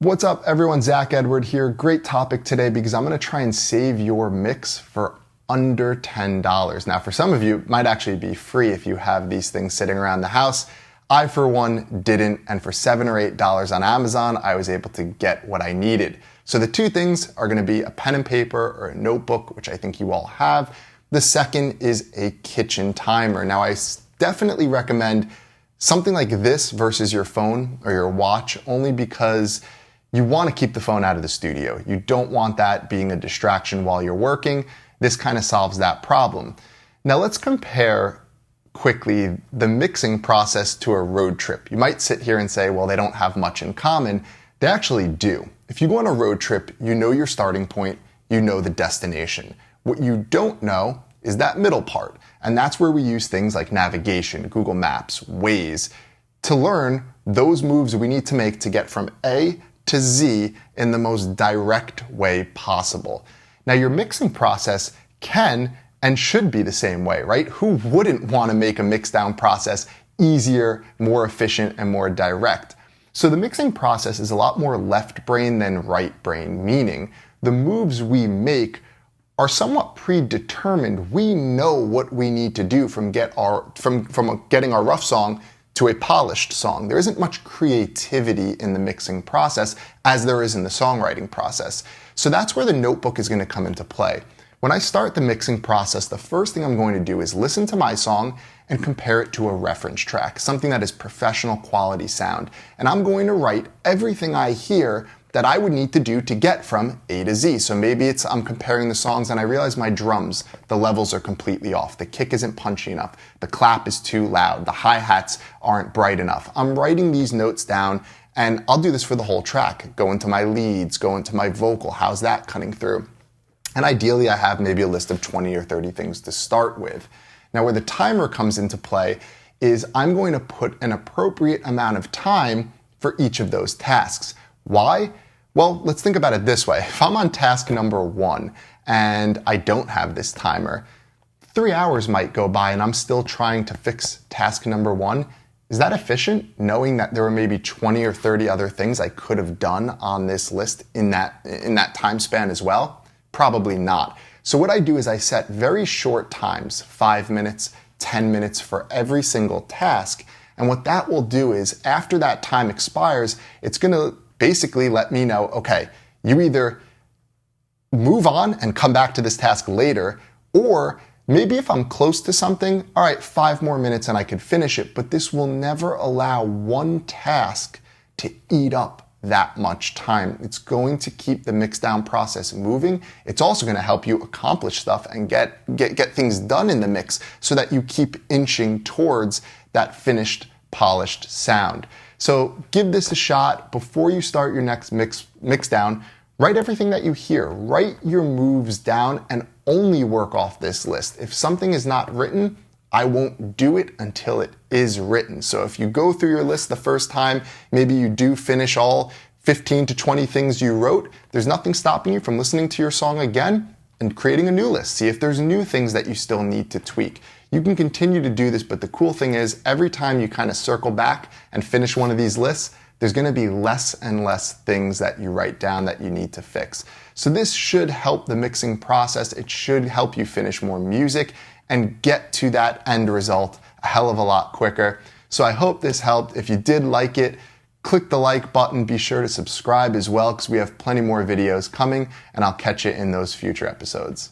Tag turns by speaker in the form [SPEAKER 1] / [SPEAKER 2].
[SPEAKER 1] What's up everyone, Zach Edward here. Great topic today because I'm gonna try and save your mix for under $10. Now for some of you, it might actually be free if you have these things sitting around the house. I, for one, didn't, and for $7 or $8 on Amazon, I was able to get what I needed. So the two things are gonna be a pen and paper or a notebook, which I think you all have. The second is a kitchen timer. Now I definitely recommend something like this versus your phone or your watch, only because you want to keep the phone out of the studio. You don't want that being a distraction while you're working. This kind of solves that problem. Now let's compare quickly the mixing process to a road trip. You might sit here and say, well, they don't have much in common. They actually do. If you go on a road trip, you know your starting point, you know the destination. What you don't know is that middle part. And that's where we use things like navigation, Google Maps, Waze, to learn those moves we need to make to get from A to Z in the most direct way possible. Now your mixing process can and should be the same way, right? Who wouldn't want to make a mix down process easier, more efficient, and more direct? So the mixing process is a lot more left brain than right brain, meaning the moves we make are somewhat predetermined. We know what we need to do from getting our rough song to a polished song. There isn't much creativity in the mixing process as there is in the songwriting process. So that's where the notebook is going to come into play. When I start the mixing process, the first thing I'm going to do is listen to my song and compare it to a reference track, something that is professional quality sound. And I'm going to write everything I hear that I would need to do to get from A to Z. So maybe I'm comparing the songs and I realize my drums, the levels are completely off. The kick isn't punchy enough. The clap is too loud. The hi-hats aren't bright enough. I'm writing these notes down and I'll do this for the whole track. Go into my leads, go into my vocal. How's that cutting through? And ideally I have maybe a list of 20 or 30 things to start with. Now where the timer comes into play is I'm going to put an appropriate amount of time for each of those tasks. Why? Well, let's think about it this way. If I'm on task number 1 and I don't have this timer, 3 hours might go by and I'm still trying to fix task number 1. Is that efficient, knowing that there were maybe 20 or 30 other things I could have done on this list in that time span as well? Probably not. So what I do is I set very short times, 5 minutes, 10 minutes for every single task. And what that will do is after that time expires, it's going to basically let me know, okay, you either move on and come back to this task later, or maybe if I'm close to something, all right, 5 more minutes and I could finish it, but this will never allow one task to eat up that much time. It's going to keep the mix down process moving. It's also going to help you accomplish stuff and get things done in the mix so that you keep inching towards that finished, polished sound. So give this a shot before you start your next mix down. Write everything that you hear. Write your moves down and only work off this list. If something is not written, I won't do it until it is written. So if you go through your list the first time, maybe you do finish all 15 to 20 things you wrote, there's nothing stopping you from listening to your song again and creating a new list. See if there's new things that you still need to tweak. You can continue to do this, but the cool thing is every time you kind of circle back and finish one of these lists, there's going to be less and less things that you write down that you need to fix. So this should help the mixing process. It should help you finish more music and get to that end result a hell of a lot quicker. So I hope this helped. If you did like it, click the like button. Be sure to subscribe as well because we have plenty more videos coming, and I'll catch you in those future episodes.